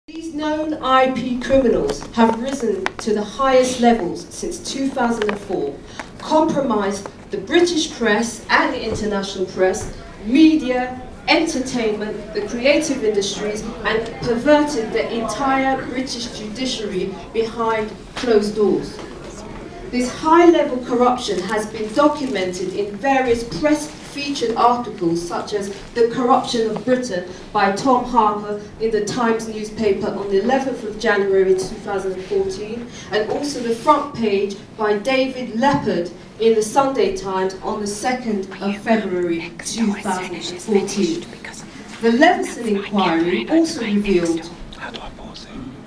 These known IP criminals have risen to the highest levels since 2004, compromised the British press and the international press, media, entertainment, the creative industries, and perverted the entire British judiciary behind closed doors. This high-level corruption has been documented in various press-featured articles such as The Corruption of Britain by Tom Harper in the Times newspaper on the 11th of January 2014, and also the front page by David Leppard in the Sunday Times on the 2nd of February 2014. The Leveson inquiry also revealed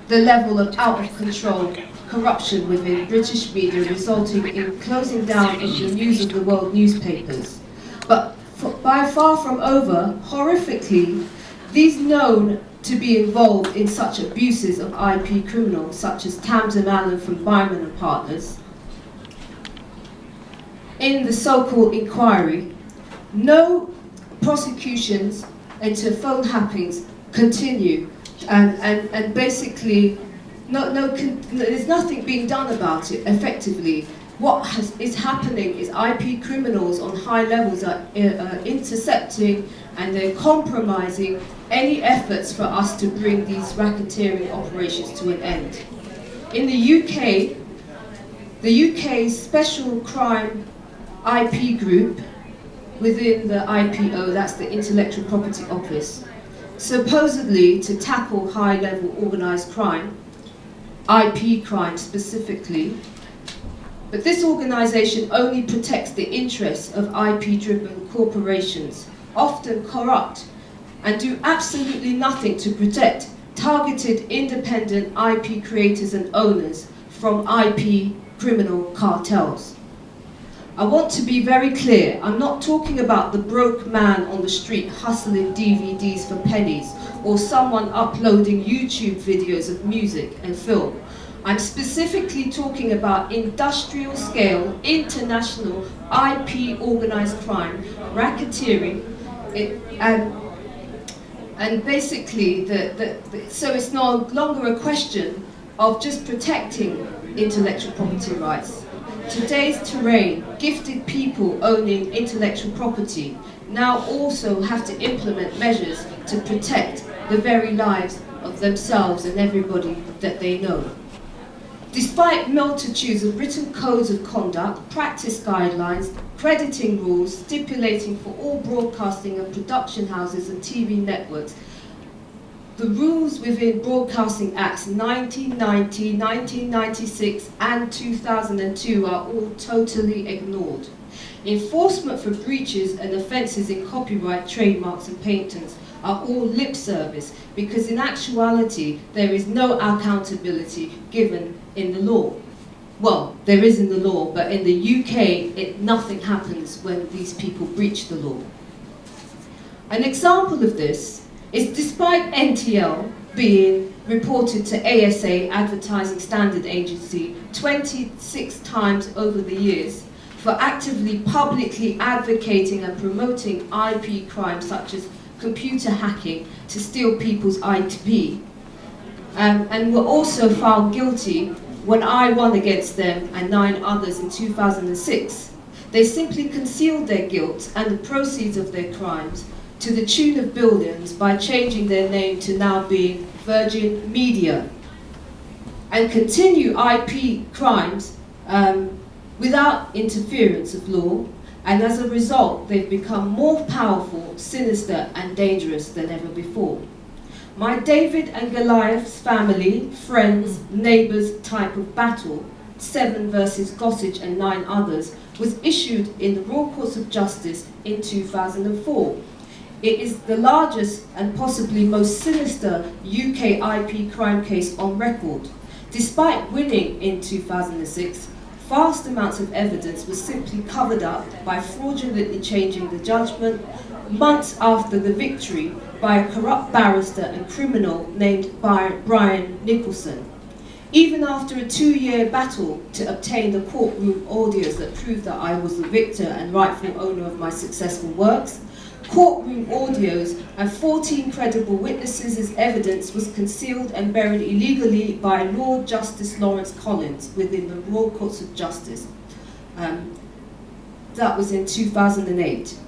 the level of out-of-control corruption within British media, resulting in closing down of the News of the World newspapers. But by far from over, horrifically, these known to be involved in such abuses of IP criminals such as Tamsin Allen from Byman and Partners, in the so-called inquiry, no prosecutions into phone hackings continue, and basically there's nothing being done about it effectively. What is happening is IP criminals on high levels are intercepting and they're compromising any efforts for us to bring these racketeering operations to an end. In the UK's Special Crime IP group within the IPO, that's the Intellectual Property Office, supposedly to tackle high-level organised crime, IP crime specifically, but this organisation only protects the interests of IP-driven corporations, often corrupt, and do absolutely nothing to protect targeted independent IP creators and owners from IP criminal cartels. I want to be very clear, I'm not talking about the broke man on the street hustling DVDs for pennies, or someone uploading YouTube videos of music and film. I'm specifically talking about industrial scale, international IP organised crime, racketeering, and basically, so it's no longer a question of just protecting intellectual property rights. Today's terrain, gifted people owning intellectual property, now also have to implement measures to protect the very lives of themselves and everybody that they know. Despite multitudes of written codes of conduct, practice guidelines, crediting rules stipulating for all broadcasting and production houses and TV networks, the rules within Broadcasting Acts 1990, 1996 and 2002 are all totally ignored. Enforcement for breaches and offences in copyright, trademarks and patents are all lip service, because in actuality there is no accountability given in the law. Well, there is in the law, but in the UK nothing happens when these people breach the law. An example of this is, despite NTL being reported to ASA, Advertising Standard Agency, 26 times over the years for actively publicly advocating and promoting IP crimes such as computer hacking to steal people's IP, and were also found guilty when I won against them and 9 others in 2006. They simply concealed their guilt and the proceeds of their crimes to the tune of billions by changing their name to now being Virgin Media, and continue IP crimes without interference of law, and as a result they've become more powerful, sinister and dangerous than ever before. My David and Goliath's family, friends, neighbours type of battle, 7 versus Gossage and 9 others, was issued in the Royal Courts of Justice in 2004. It is the largest and possibly most sinister UK IP crime case on record. Despite winning in 2006, vast amounts of evidence was simply covered up by fraudulently changing the judgment months after the victory by a corrupt barrister and criminal named Brian Nicholson. Even after a 2-year battle to obtain the courtroom audios that proved that I was the victor and rightful owner of my successful works, courtroom audios, and 14 credible witnesses as evidence was concealed and buried illegally by Lord Justice Lawrence Collins within the Royal Courts of Justice. That was in 2008.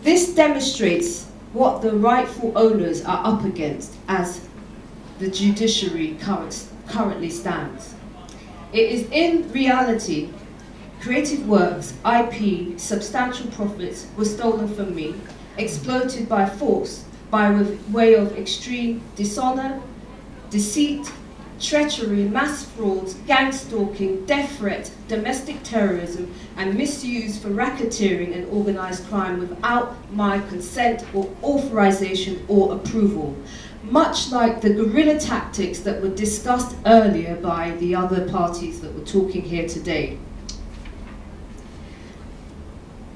This demonstrates what the rightful owners are up against as the judiciary currently stands. It is in reality, creative works, IP, substantial profits were stolen from me, exploited by force, by way of extreme dishonor, deceit, treachery, mass frauds, gang stalking, death threat, domestic terrorism, and misuse for racketeering and organized crime without my consent or authorization or approval. Much like the guerrilla tactics that were discussed earlier by the other parties that were talking here today.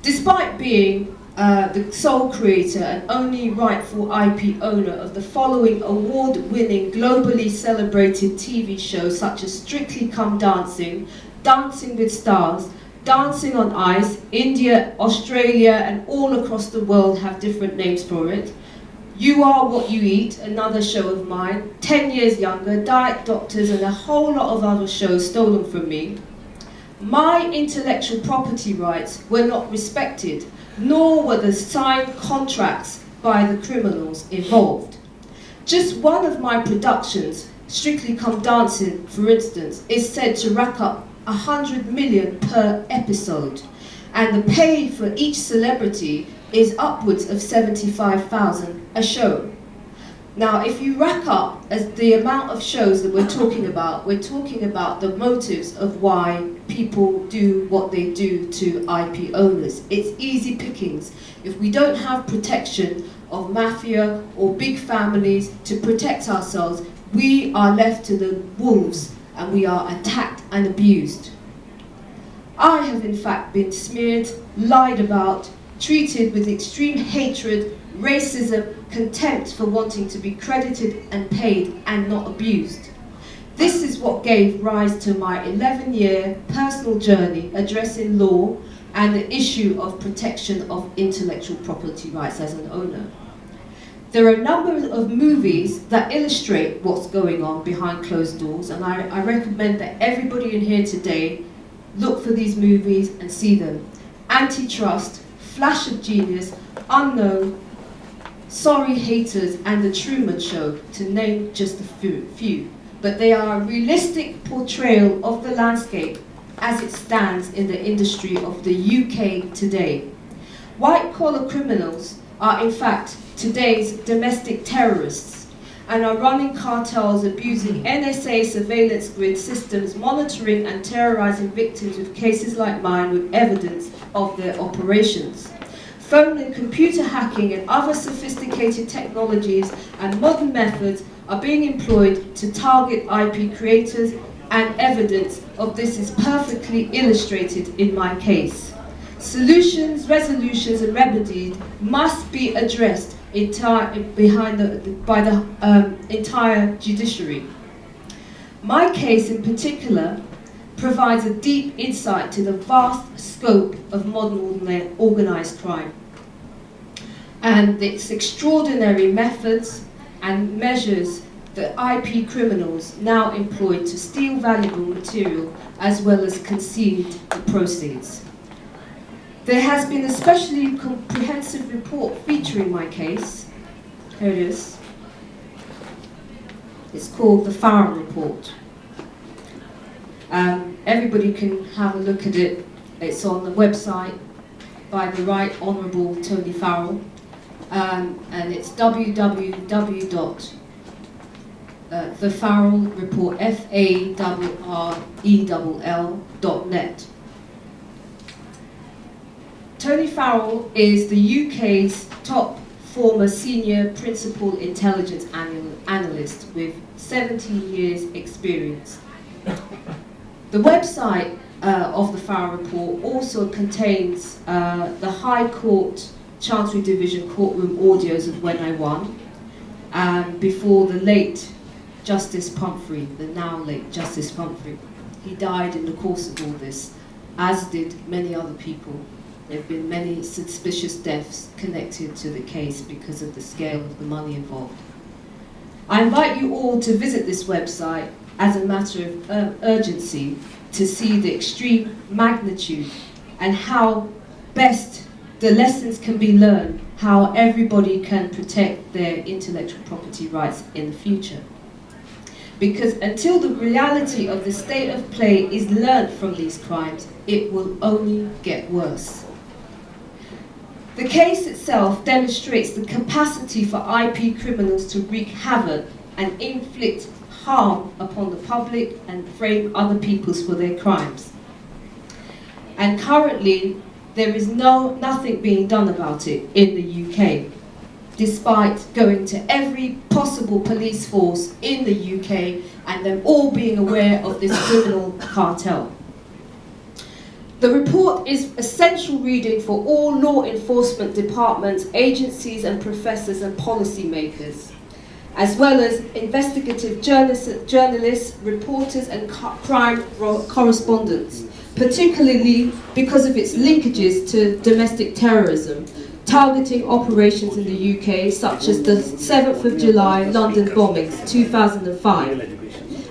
Despite being the sole creator and only rightful IP owner of the following award-winning, globally celebrated TV shows such as Strictly Come Dancing, Dancing with Stars, Dancing on Ice, India, Australia, and all across the world have different names for it. You Are What You Eat, another show of mine, 10 Years Younger, Diet Doctors, and a whole lot of other shows stolen from me. My intellectual property rights were not respected, nor were the signed contracts by the criminals involved. Just one of my productions, Strictly Come Dancing, for instance, is said to rack up 100 million per episode, and the pay for each celebrity is upwards of 75,000 a show. Now, if you rack up as the amount of shows that we're talking about the motives of why people do what they do to IP owners. It's easy pickings. If we don't have protection of mafia or big families to protect ourselves, we are left to the wolves and we are attacked and abused. I have in fact been smeared, lied about, treated with extreme hatred, racism, contempt for wanting to be credited and paid and not abused. This is what gave rise to my 11-year personal journey addressing law and the issue of protection of intellectual property rights as an owner. There are a number of movies that illustrate what's going on behind closed doors, and I recommend that everybody in here today look for these movies and see them. Antitrust, Flash of Genius, Unknown, Sorry Haters, and The Truman Show, to name just a few. But they are a realistic portrayal of the landscape as it stands in the industry of the UK today. White-collar criminals are in fact today's domestic terrorists and are running cartels abusing NSA surveillance grid systems, monitoring and terrorizing victims with cases like mine with evidence of their operations. Phone and computer hacking and other sophisticated technologies and modern methods are being employed to target IP creators, and evidence of this is perfectly illustrated in my case. Solutions, resolutions and remedies must be addressed by the entire judiciary. My case in particular provides a deep insight to the vast scope of modern organized crime and its extraordinary methods and measures that IP criminals now employ to steal valuable material as well as conceal the proceeds. There has been a specially comprehensive report featuring my case. Here it is. It's called the Farrell Report. Everybody can have a look at it. It's on the website by the Right Honourable Tony Farrell, and it's www.thefarrellreport, FARRELL.net. Tony Farrell is the UK's top former senior principal intelligence analyst with 17 years experience. The website of the Farrell Report also contains the High Court Chancery Division courtroom audios of when I won, before the late Justice Pumphrey, the now late Justice Pumphrey. He died in the course of all this, as did many other people. There have been many suspicious deaths connected to the case because of the scale of the money involved. I invite you all to visit this website as a matter of urgency to see the extreme magnitude and how best the lessons can be learned, how everybody can protect their intellectual property rights in the future. Because until the reality of the state of play is learnt from these crimes, it will only get worse. The case itself demonstrates the capacity for IP criminals to wreak havoc and inflict harm upon the public and frame other peoples for their crimes. And currently, there is nothing being done about it in the UK, despite going to every possible police force in the UK and them all being aware of this criminal cartel. The report is essential reading for all law enforcement departments, agencies and professors and policymakers, as well as investigative journalists, reporters and crime correspondents, particularly because of its linkages to domestic terrorism, targeting operations in the UK, such as the 7th of July London bombings, 2005,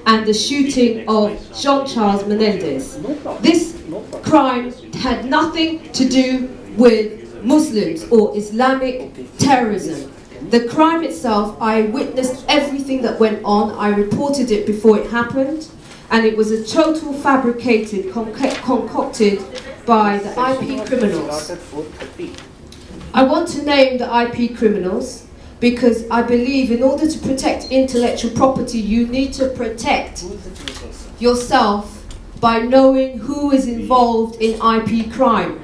and the shooting of Jean-Charles Menendez. This crime had nothing to do with Muslims or Islamic terrorism. The crime itself, I witnessed everything that went on. I reported it before it happened, and it was a total fabricated, concocted by the IP criminals. I want to name the IP criminals because I believe in order to protect intellectual property, you need to protect yourself by knowing who is involved in IP crime.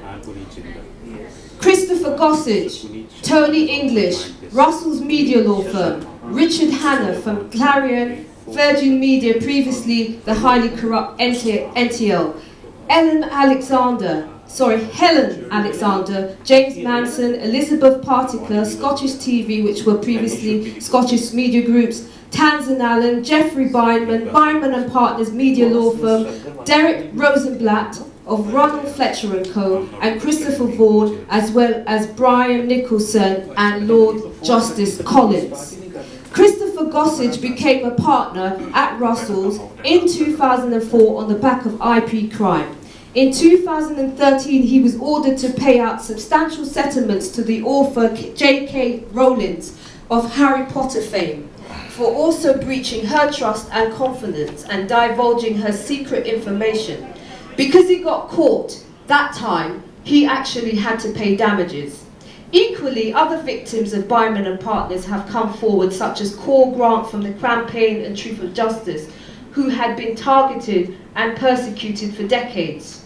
Christopher Gossage, Tony English, Russell's Media Law Firm, Richard Hanna from Clarion, Virgin Media, previously the highly corrupt NTL, Helen Alexander, James Manson, Elizabeth Partiker, Scottish TV, which were previously Scottish media groups, Tanzan Allen, Jeffrey Beinman and Partners Media Law Firm, Derek Rosenblatt of Ronald Fletcher & Co, and Christopher Vaughan, as well as Brian Nicholson and Lord Justice Collins. Christopher Gossage became a partner at Russell's in 2004 on the back of IP crime. In 2013, he was ordered to pay out substantial settlements to the author J.K. Rowling of Harry Potter fame for also breaching her trust and confidence and divulging her secret information. Because he got caught that time, he actually had to pay damages. Equally, other victims of Beinman and Partners have come forward, such as Cor Grant from the Campaign and Truth of Justice, who had been targeted and persecuted for decades.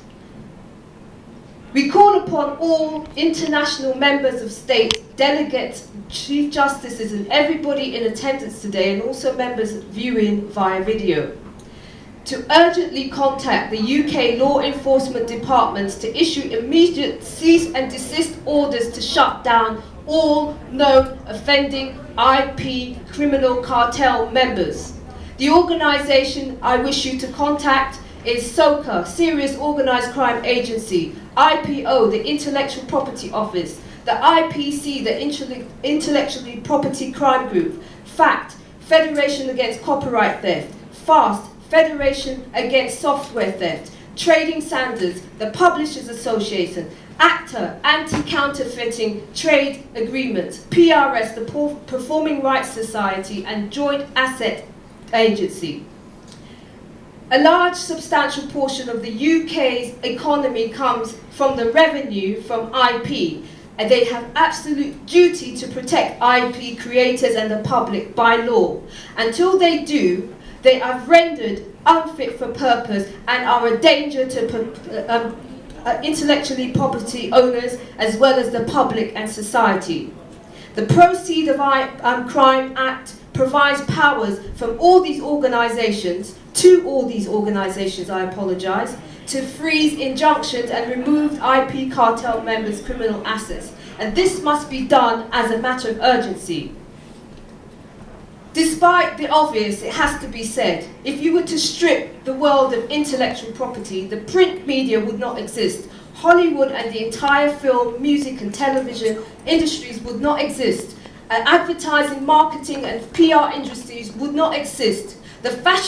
We call upon all international members of state, delegates, chief justices and everybody in attendance today, and also members viewing via video, to urgently contact the UK law enforcement departments to issue immediate cease and desist orders to shut down all known offending IP criminal cartel members. The organisation I wish you to contact is SOCA, Serious Organised Crime Agency, IPO, the Intellectual Property Office, the IPC, the Intellectual Property Crime Group, FACT, Federation Against Copyright Theft, FAST, Federation Against Software Theft, Trading Standards, the Publishers Association, ACTA, Anti-Counterfeiting Trade Agreements, PRS, the Performing Rights Society, and Joint Asset Agency. A large substantial portion of the UK's economy comes from the revenue from IP, and they have absolute duty to protect IP creators and the public by law. Until they do, they are rendered unfit for purpose and are a danger to intellectually property owners as well as the public and society. The Proceeds of Crime Act provides powers from all these organisations, I apologise, to freeze injunctions and remove IP cartel members' criminal assets. And this must be done as a matter of urgency. Despite the obvious, it has to be said, if you were to strip the world of intellectual property, the print media would not exist. Hollywood and the entire film, music and television industries would not exist. Advertising, marketing and PR industries would not exist. The fashion